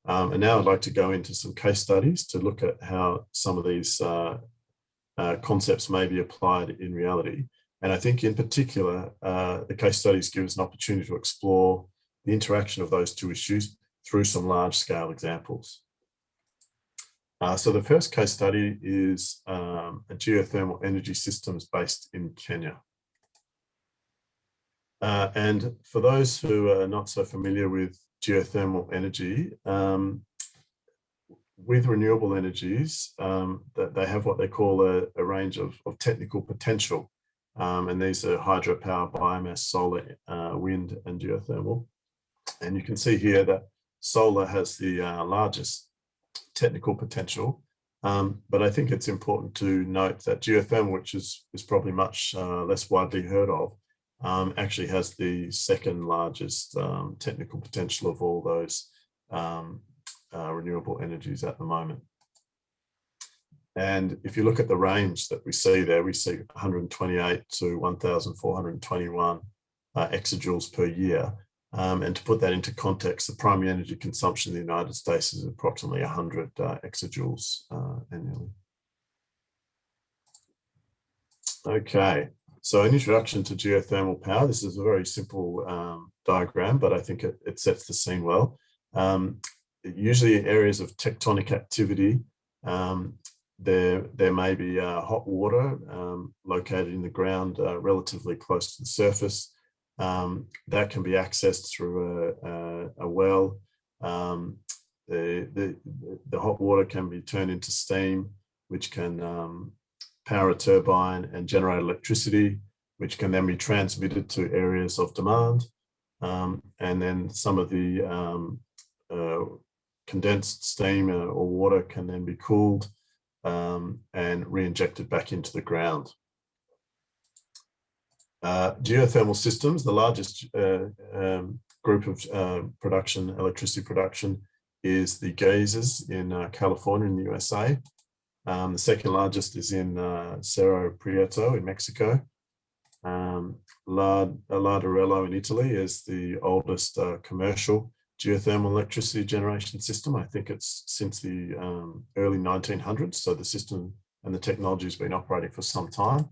And now I'd like to go into some case studies to look at how some of these concepts may be applied in reality. And I think in particular, the case studies give us an opportunity to explore the interaction of those two issues through some large-scale examples. So the first case study is a geothermal energy systems based in Kenya. And for those who are not so familiar with geothermal energy, with renewable energies, that they have what they call a range of technical potential. And these are hydropower, biomass, solar, wind, and geothermal. And you can see here that solar has the largest technical potential. But I think it's important to note that geothermal, which is probably much less widely heard of, actually has the second largest technical potential of all those renewable energies at the moment. And if you look at the range that we see there, we see 128 to 1,421 exajoules per year. And to put that into context, the primary energy consumption in the United States is approximately 100 exajoules annually. Okay, so an introduction to geothermal power. This is a very simple diagram, but I think it sets the scene well. Usually in areas of tectonic activity, there may be hot water located in the ground relatively close to the surface. That can be accessed through a well. The hot water can be turned into steam, which can power a turbine and generate electricity, which can then be transmitted to areas of demand. And then some of the condensed steam or water can then be cooled and re-injected back into the ground. Geothermal systems, the largest group of electricity production is the geysers in California in the USA. The second largest is in Cerro Prieto in Mexico. Larderello in Italy is the oldest commercial geothermal electricity generation system. I think it's since the early 1900s, so the system and the technology has been operating for some time.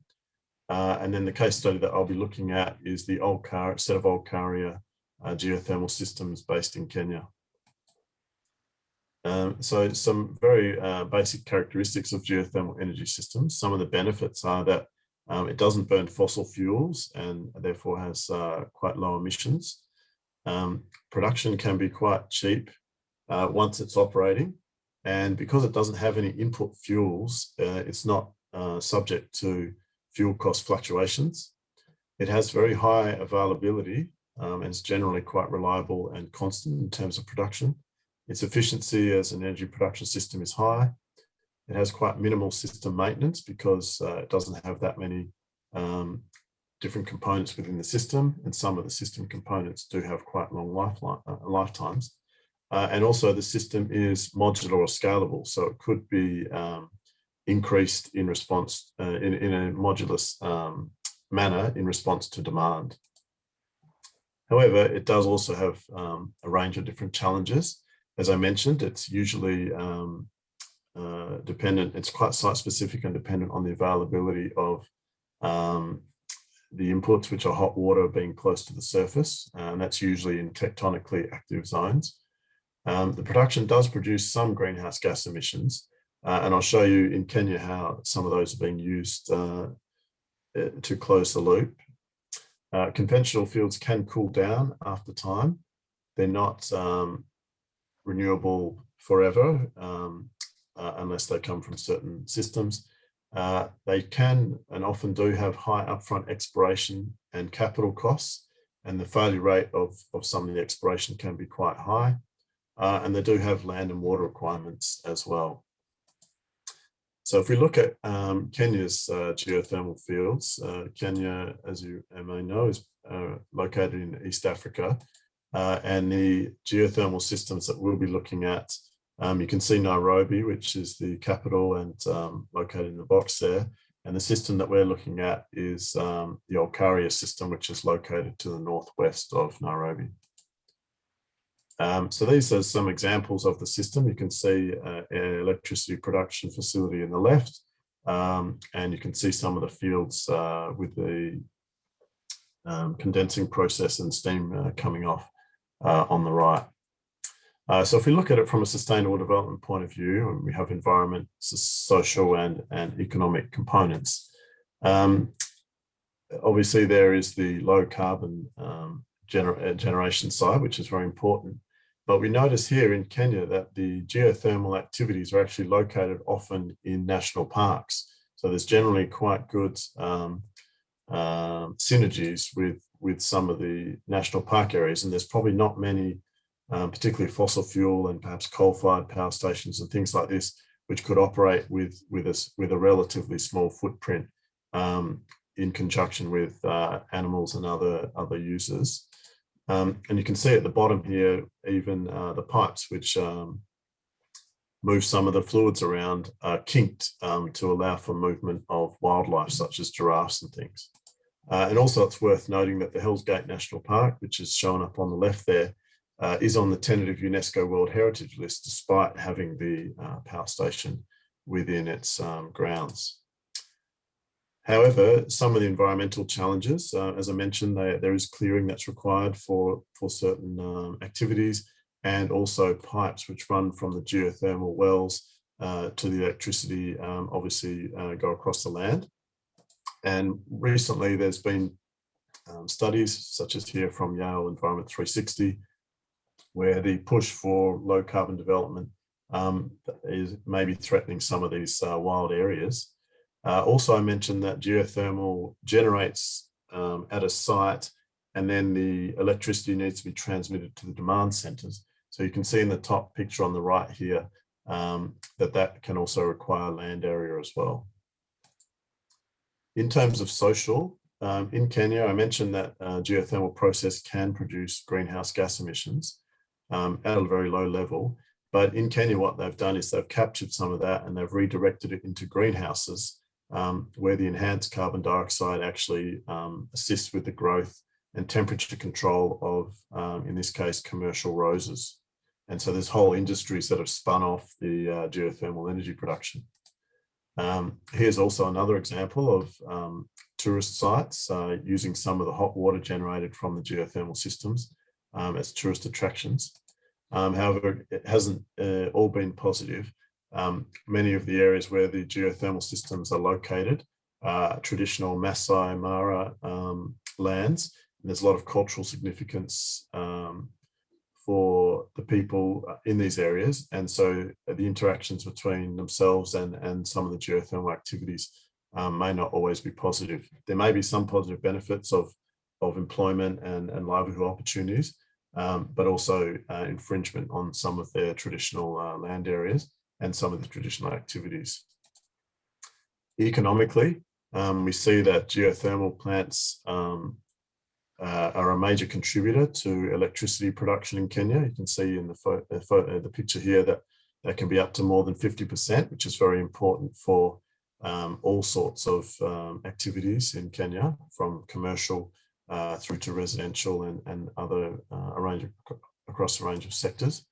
And then the case study that I'll be looking at is the set of Olkaria geothermal systems based in Kenya. So some very basic characteristics of geothermal energy systems. Some of the benefits are that it doesn't burn fossil fuels and therefore has quite low emissions. Production can be quite cheap once it's operating. And because it doesn't have any input fuels, it's not subject to fuel cost fluctuations. It has very high availability and is generally quite reliable and constant in terms of production. Its efficiency as an energy production system is high. It has quite minimal system maintenance because it doesn't have that many different components within the system, and some of the system components do have quite long lifetimes. And also the system is modular or scalable, so it could be increased in response in a modular manner in response to demand. However, it does also have a range of different challenges. As I mentioned, it's usually dependent, it's quite site-specific and dependent on the availability of the inputs, which are hot water being close to the surface, and that's usually in tectonically active zones. The production does produce some greenhouse gas emissions, and I'll show you in Kenya how some of those are being used to close the loop. Conventional fields can cool down after time. They're not renewable forever unless they come from certain systems. They can and often do have high upfront exploration and capital costs, and the failure rate of some of the exploration can be quite high. And they do have land and water requirements as well. So if we look at Kenya's geothermal fields, Kenya, as you may know, is located in East Africa. And the geothermal systems that we'll be looking at, you can see Nairobi, which is the capital and located in the box there. And the system that we're looking at is the Olkaria system, which is located to the northwest of Nairobi. So these are some examples of the system. You can see an electricity production facility in the left, and you can see some of the fields with the condensing process and steam coming off on the right. So if we look at it from a sustainable development point of view, we have environment, social and economic components. Obviously, there is the low carbon generation side, which is very important. But we notice here in Kenya that the geothermal activities are actually located often in national parks. So there's generally quite good synergies with some of the national park areas, and there's probably not many, particularly fossil fuel and perhaps coal-fired power stations and things like this, which could operate with a relatively small footprint in conjunction with animals and other users. And you can see at the bottom here, even the pipes, which move some of the fluids around, are kinked to allow for movement of wildlife, such as giraffes and things. And also it's worth noting that the Hell's Gate National Park, which is shown up on the left there, is on the tentative UNESCO World Heritage List, despite having the power station within its grounds. However, some of the environmental challenges, as I mentioned, there is clearing that's required for certain activities, and also pipes which run from the geothermal wells to the electricity obviously go across the land. And recently there's been studies such as here from Yale Environment 360, where the push for low carbon development is maybe threatening some of these wild areas. Also, I mentioned that geothermal generates at a site, and then the electricity needs to be transmitted to the demand centers. So you can see in the top picture on the right here that can also require land area as well. In terms of social, in Kenya, I mentioned that geothermal process can produce greenhouse gas emissions at a very low level. But in Kenya, what they've done is they've captured some of that and they've redirected it into greenhouses, where the enhanced carbon dioxide actually assists with the growth and temperature control of, in this case, commercial roses. And so there's whole industries that have spun off the geothermal energy production. Here's also another example of tourist sites using some of the hot water generated from the geothermal systems as tourist attractions. However, it hasn't all been positive. Many of the areas where the geothermal systems are located are traditional Masai Mara lands, and there's a lot of cultural significance for the people in these areas, and so the interactions between themselves and some of the geothermal activities may not always be positive. There may be some positive benefits of employment and livelihood opportunities, but also infringement on some of their traditional land areas and some of the traditional activities. Economically, we see that geothermal plants are a major contributor to electricity production in Kenya. You can see in the picture here that can be up to more than 50%, which is very important for all sorts of activities in Kenya, from commercial through to residential and other across a range of sectors.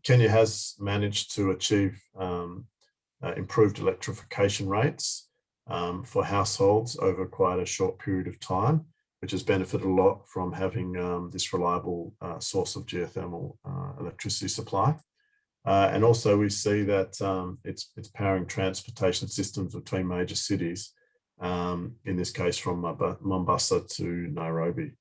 Kenya has managed to achieve improved electrification rates for households over quite a short period of time, which has benefited a lot from having this reliable source of geothermal electricity supply. And also we see that it's powering transportation systems between major cities, in this case from Mombasa to Nairobi.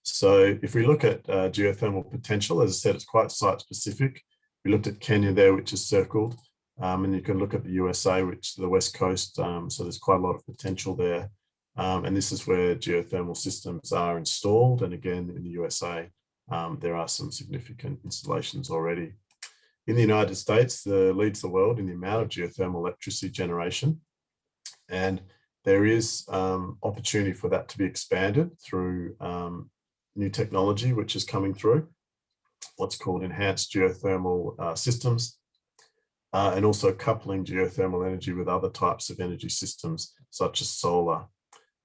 So if we look at geothermal potential, as I said, it's quite site specific. We looked at Kenya there, which is circled. And you can look at the USA, which is the West Coast. So there's quite a lot of potential there. And this is where geothermal systems are installed. And again, in the USA, there are some significant installations already. In the United States, leads the world in the amount of geothermal electricity generation. And there is opportunity for that to be expanded through new technology, which is coming through, what's called enhanced geothermal systems. And also coupling geothermal energy with other types of energy systems, such as solar.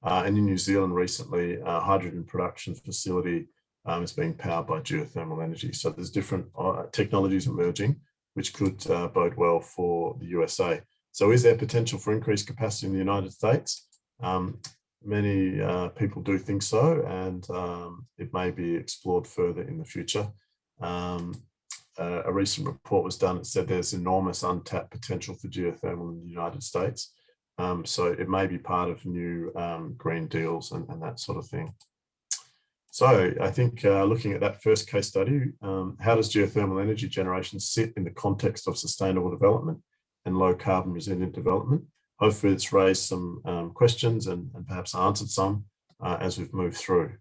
And in New Zealand recently, a hydrogen production facility is being powered by geothermal energy. So there's different technologies emerging, which could bode well for the USA. So is there potential for increased capacity in the United States? Many people do think so, and it may be explored further in the future. A recent report was done that said there's enormous untapped potential for geothermal in the United States. So it may be part of new green deals and that sort of thing. So I think looking at that first case study, how does geothermal energy generation sit in the context of sustainable development and low carbon resilient development? Hopefully it's raised some questions and perhaps answered some as we've moved through.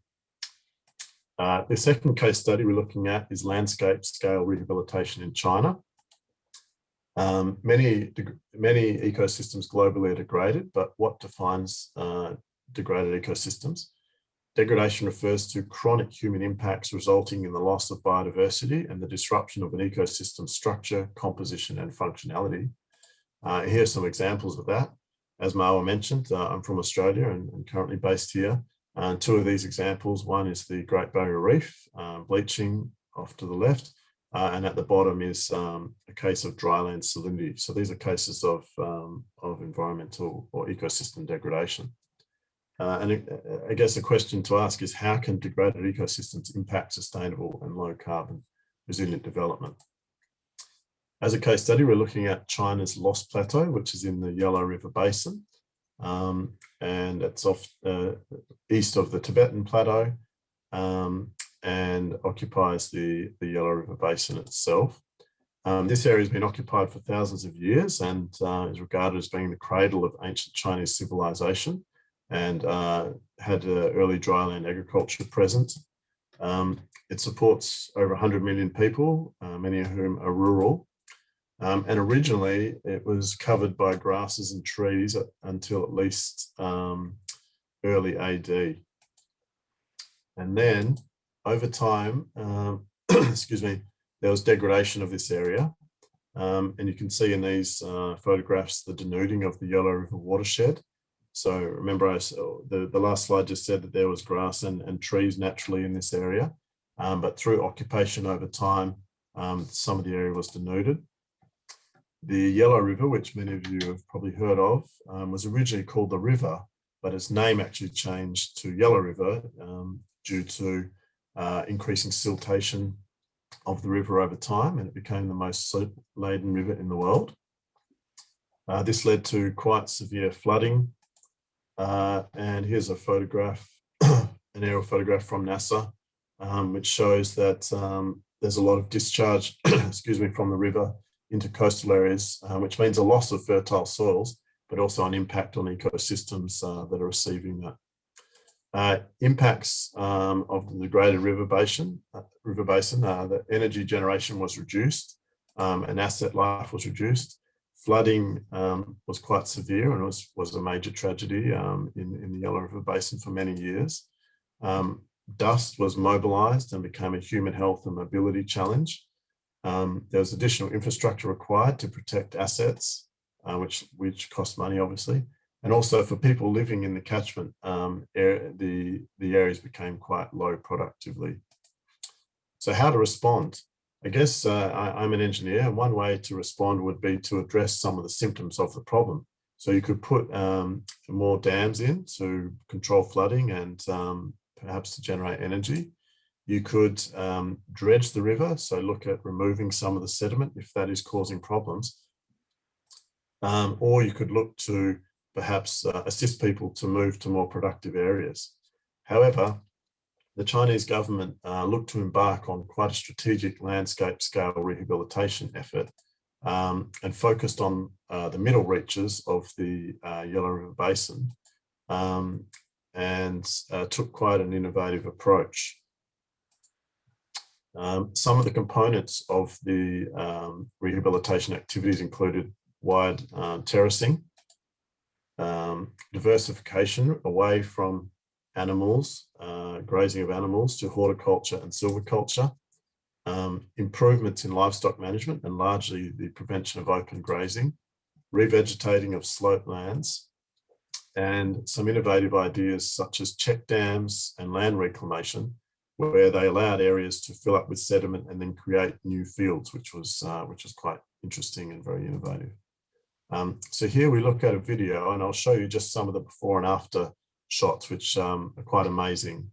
The second case study we're looking at is landscape scale rehabilitation in China. Many ecosystems globally are degraded, but what defines degraded ecosystems? Degradation refers to chronic human impacts resulting in the loss of biodiversity and the disruption of an ecosystem structure, composition, and functionality. Here are some examples of that. As Marwa mentioned, I'm from Australia and currently based here. Two of these examples, one is the Great Barrier Reef, bleaching off to the left, and at the bottom is a case of dryland salinity. So these are cases of environmental or ecosystem degradation. And I guess the question to ask is, how can degraded ecosystems impact sustainable and low carbon resilient development? As a case study, we're looking at China's Lost Plateau, which is in the Yellow River Basin. And it's off east of the Tibetan Plateau and occupies the Yellow River Basin itself. This area has been occupied for thousands of years and is regarded as being the cradle of ancient Chinese civilization and had early dryland agriculture present. It supports over 100 million people, many of whom are rural. And originally it was covered by grasses and trees until at least early AD. And then over time, excuse me, there was degradation of this area. And you can see in these photographs the denuding of the Yellow River watershed. So remember, the last slide just said that there was grass and trees naturally in this area. But through occupation over time, some of the area was denuded. The Yellow River, which many of you have probably heard of, was originally called the river, but its name actually changed to Yellow River due to increasing siltation of the river over time, and it became the most silt-laden river in the world. This led to quite severe flooding. And here's a photograph, an aerial photograph from NASA, which shows that there's a lot of discharge, excuse me, from the river into coastal areas, which means a loss of fertile soils, but also an impact on ecosystems that are receiving that. Impacts of the degraded river basin, the energy generation was reduced and asset life was reduced. Flooding was quite severe and was a major tragedy in the Yellow River Basin for many years. Dust was mobilized and became a human health and mobility challenge. There was additional infrastructure required to protect assets, which cost money, obviously. And also for people living in the catchment, the areas became quite low productively. So how to respond? I guess I'm an engineer, and one way to respond would be to address some of the symptoms of the problem. So you could put more dams in to control flooding and perhaps to generate energy. You could dredge the river, so look at removing some of the sediment if that is causing problems. Or you could look to perhaps assist people to move to more productive areas. However, the Chinese government looked to embark on quite a strategic landscape scale rehabilitation effort and focused on the middle reaches of the Yellow River Basin and took quite an innovative approach. Some of the components of the rehabilitation activities included wide terracing, diversification away from animals, grazing of animals, to horticulture and silviculture, improvements in livestock management and largely the prevention of open grazing, revegetating of slope lands, and some innovative ideas such as check dams and land reclamation, where they allowed areas to fill up with sediment and then create new fields, which was quite interesting and very innovative. So here we look at a video, and I'll show you just some of the before and after shots, which are quite amazing.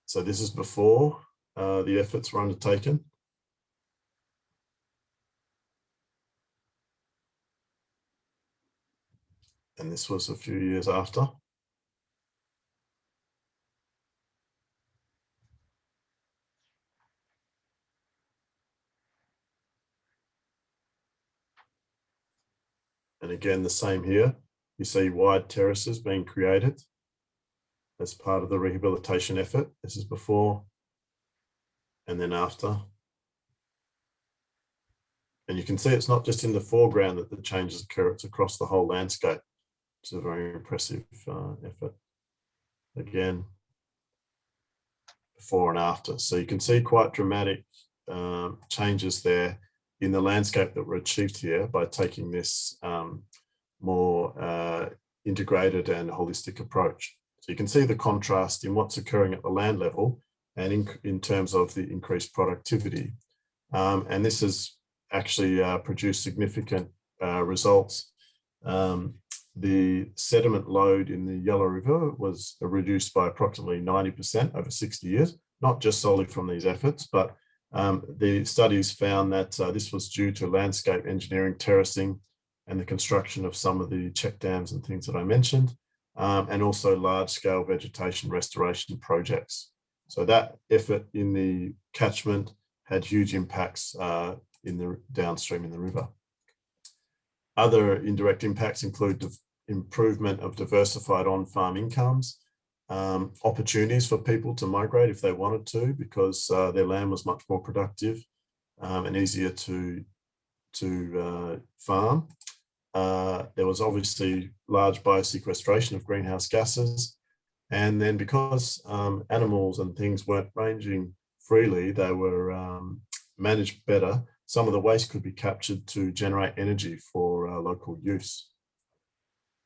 So this is before the efforts were undertaken. And this was a few years after. And again, the same here. You see wide terraces being created as part of the rehabilitation effort. This is before and then after. And you can see it's not just in the foreground that the changes occur, it's across the whole landscape. It's a very impressive effort. Again, before and after. So you can see quite dramatic changes there in the landscape that were achieved here by taking this more integrated and holistic approach. So you can see the contrast in what's occurring at the land level and in terms of the increased productivity. And this has actually produced significant results. The sediment load in the Yellow River was reduced by approximately 90% over 60 years, not just solely from these efforts, but the studies found that this was due to landscape engineering, terracing, and the construction of some of the check dams and things that I mentioned, and also large-scale vegetation restoration projects. So that effort in the catchment had huge impacts in the downstream in the river. Other indirect impacts include the improvement of diversified on-farm incomes, opportunities for people to migrate if they wanted to, because their land was much more productive and easier to farm. There was obviously large biosequestration of greenhouse gases. And then because animals and things weren't ranging freely, they were managed better. Some of the waste could be captured to generate energy for local use.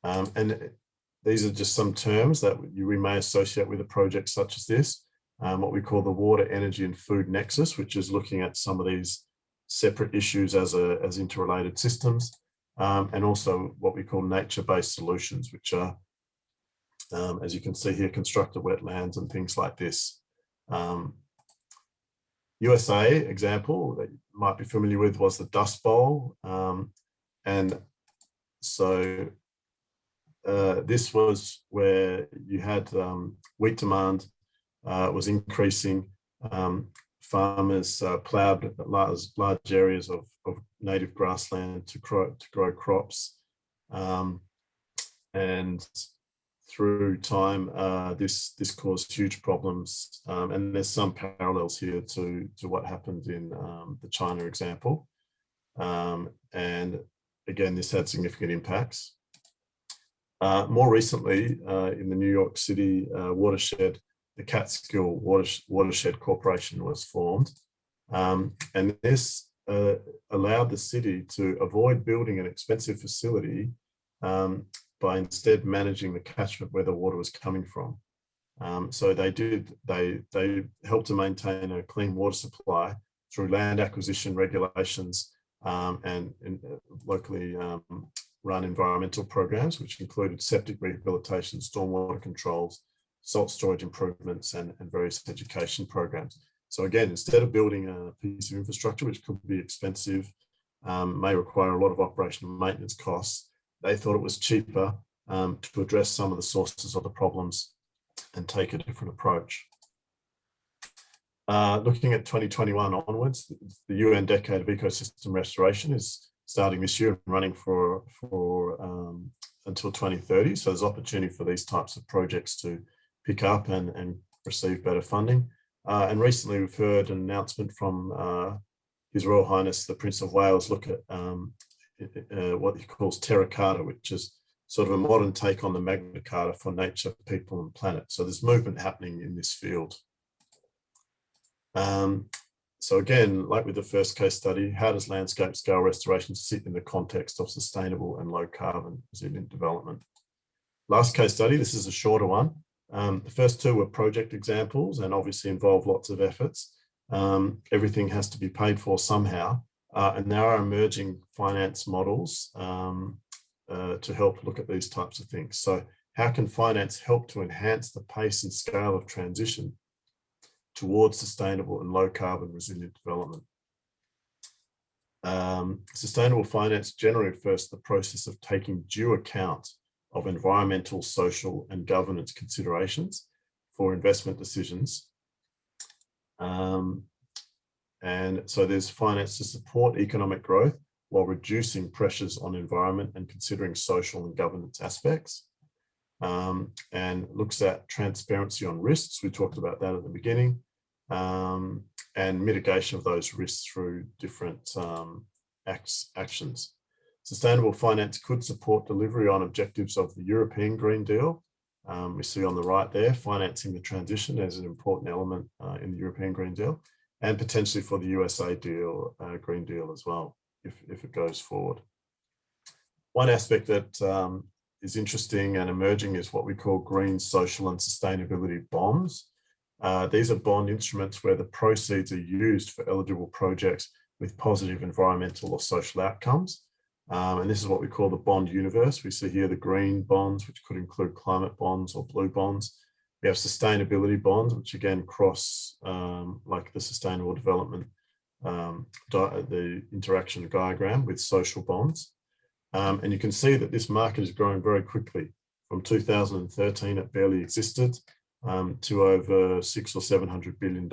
And these are just some terms that we may associate with a project such as this, what we call the water, energy and food nexus, which is looking at some of these separate issues as interrelated systems, and also what we call nature-based solutions, which are, as you can see here, constructed wetlands and things like this. USA example that you might be familiar with was the Dust Bowl. And so this was where you had wheat demand was increasing. Farmers ploughed large areas of native grassland to grow crops. And through time, this caused huge problems. And there's some parallels here to what happened in the China example. And again, this had significant impacts. More recently, in the New York City watershed, the Catskill Watershed Corporation was formed. And this allowed the city to avoid building an expensive facility by instead managing the catchment where the water was coming from. So they helped to maintain a clean water supply through land acquisition regulations and locally run environmental programs, which included septic rehabilitation, stormwater controls, salt storage improvements, and various education programs. So again, instead of building a piece of infrastructure, which could be expensive, may require a lot of operational maintenance costs, they thought it was cheaper to address some of the sources of the problems and take a different approach. Looking at 2021 onwards, the UN Decade of Ecosystem Restoration is starting this year and running for until 2030. So there's opportunity for these types of projects to pick up and receive better funding. And recently we've heard an announcement from His Royal Highness, the Prince of Wales, look at what he calls Terra Carta, which is sort of a modern take on the Magna Carta for nature, people and planet. So there's movement happening in this field. So again, like with the first case study, how does landscape scale restoration sit in the context of sustainable and low carbon resilient development? Last case study, this is a shorter one. The first two were project examples and obviously involve lots of efforts. Everything has to be paid for somehow. And there are emerging finance models to help look at these types of things. So how can finance help to enhance the pace and scale of transition towards sustainable and low carbon resilient development? Sustainable finance generally refers to the process of taking due account of environmental, social, and governance considerations for investment decisions. And so there's finance to support economic growth while reducing pressures on environment and considering social and governance aspects. And looks at transparency on risks. We talked about that at the beginning. And mitigation of those risks through different actions. Sustainable finance could support delivery on objectives of the European Green Deal. We see on the right there, financing the transition as an important element in the European Green Deal, and potentially for the USA deal, Green Deal as well, if it goes forward. One aspect that is interesting and emerging is what we call green, social, and sustainability bonds. These are bond instruments where the proceeds are used for eligible projects with positive environmental or social outcomes. And this is what we call the bond universe. We see here the green bonds, which could include climate bonds or blue bonds. We have sustainability bonds, which again cross like the sustainable development, the interaction diagram with social bonds. And you can see that this market is growing very quickly. From 2013, it barely existed, to over $600 or $700 billion.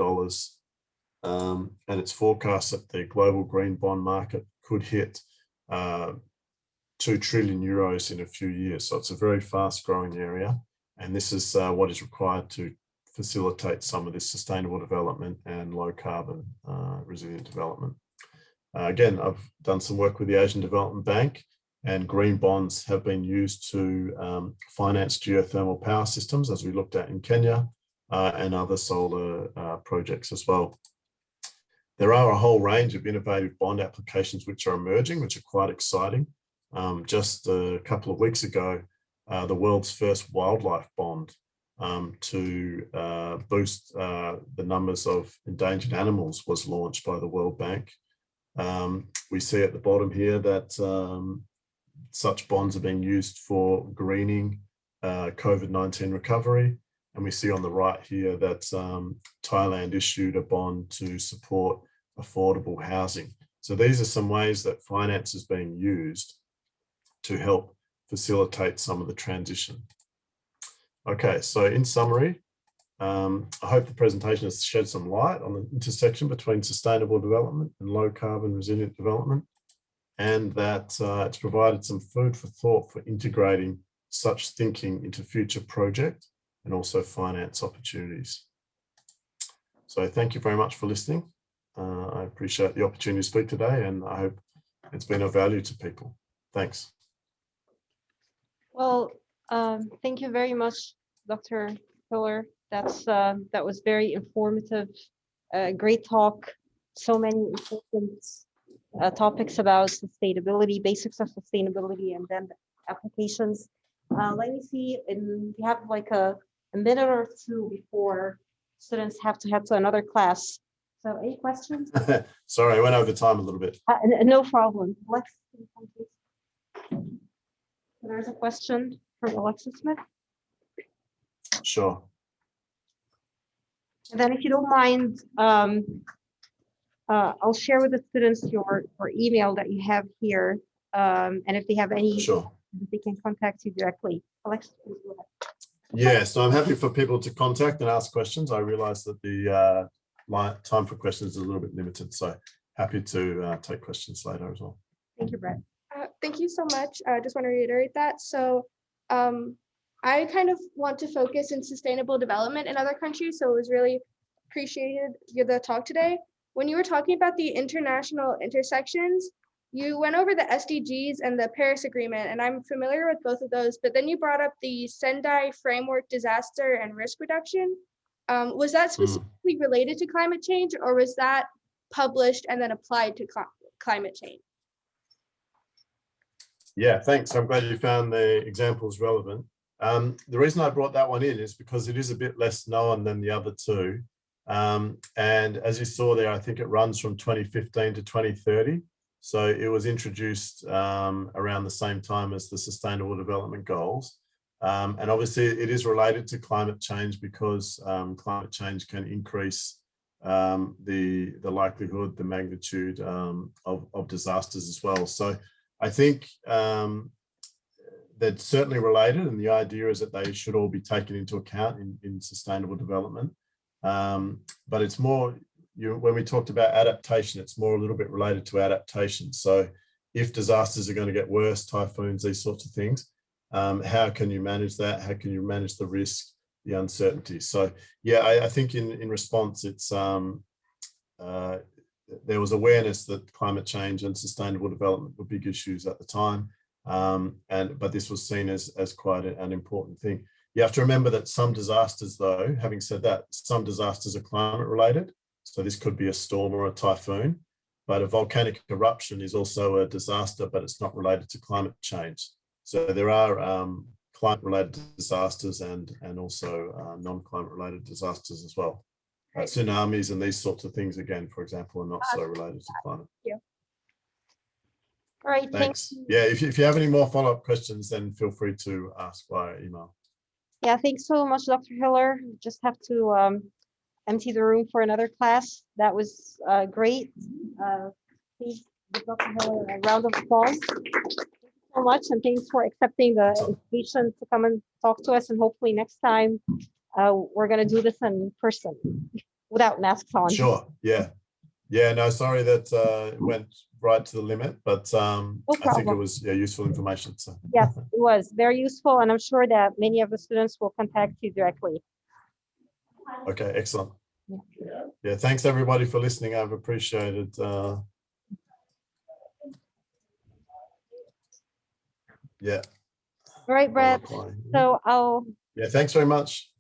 And it's forecast that the global green bond market could hit 2 trillion euros in a few years. So it's a very fast growing area. And this is what is required to facilitate some of this sustainable development and low carbon resilient development. Again, I've done some work with the Asian Development Bank, and green bonds have been used to finance geothermal power systems, as we looked at in Kenya, and other solar projects as well. There are a whole range of innovative bond applications which are emerging, which are quite exciting. Just a couple of weeks ago, the world's first wildlife bond to boost the numbers of endangered animals was launched by the World Bank. We see at the bottom here that such bonds are being used for greening COVID-19 recovery. And we see on the right here that Thailand issued a bond to support affordable housing. So these are some ways that finance is being used to help facilitate some of the transition. Okay, so in summary, I hope the presentation has shed some light on the intersection between sustainable development and low carbon resilient development, and that it's provided some food for thought for integrating such thinking into future project and also finance opportunities. So thank you very much for listening. I appreciate the opportunity to speak today, and I hope it's been of value to people. Thanks. Well, thank you very much, Dr. Pillar. That was very informative, great talk. So many important topics about sustainability, basics of sustainability, and then applications. Let me see, and we have like a minute or two before students have to head to another class. So any questions? Sorry, I went over time a little bit. No problem. Alexis, there's a question from Alexis Smith. Sure. And then if you don't mind, I'll share with the students your email that you have here. And if they have any, sure, they can contact you directly. Alexis, please go ahead. Yeah, so I'm happy for people to contact and ask questions. I realize that the time for questions is a little bit limited, so happy to take questions later as well. Thank you, Brett. Thank you so much. I just want to reiterate that. So I kind of want to focus in sustainable development in other countries. So it was really appreciated the talk today. When you were talking about the international intersections, you went over the SDGs and the Paris Agreement, and I'm familiar with both of those, but then you brought up the Sendai Framework Disaster and Risk Reduction. Was that specifically related to climate change, or was that published and then applied to climate change? Yeah, thanks. I'm glad you found the examples relevant. The reason I brought that one in is because it is a bit less known than the other two. And as you saw there, I think it runs from 2015 to 2030. So it was introduced around the same time as the Sustainable Development Goals. And obviously it is related to climate change because climate change can increase the likelihood, the magnitude of disasters as well. So I think they're certainly related, and the idea is that they should all be taken into account in sustainable development. But it's more, when we talked about adaptation, it's more a little bit related to adaptation. So if disasters are going to get worse, typhoons, these sorts of things, how can you manage that? How can you manage the risk, the uncertainty? So yeah, I think in response, it's there was awareness that climate change and sustainable development were big issues at the time, but this was seen as quite an important thing. You have to remember that some disasters, though, having said that, some disasters are climate related. So this could be a storm or a typhoon, but a volcanic eruption is also a disaster, but it's not related to climate change. So there are climate related disasters and also non-climate related disasters as well. Tsunamis and these sorts of things, again, for example, are not so related to climate. Yeah. All right, Thanks. thanks. Yeah, if you have any more follow-up questions, then feel free to ask via email. Yeah, thanks so much, Dr. Hiller. Just have to empty the room for another class. That was great. Please give Dr. Hiller a round of applause. Thank you so much, and thanks for accepting the invitation to come and talk to us. And hopefully next time we're going to do this in person without masks on. Sure. Yeah. Yeah. No, sorry that it went right to the limit, but I think it was useful information. So. Yes, it was very useful, and I'm sure that many of the students will contact you directly. Okay, excellent. Yeah, thanks everybody for listening. I've appreciated. Yeah. All right, Brett. So I'll. Yeah, thanks very much.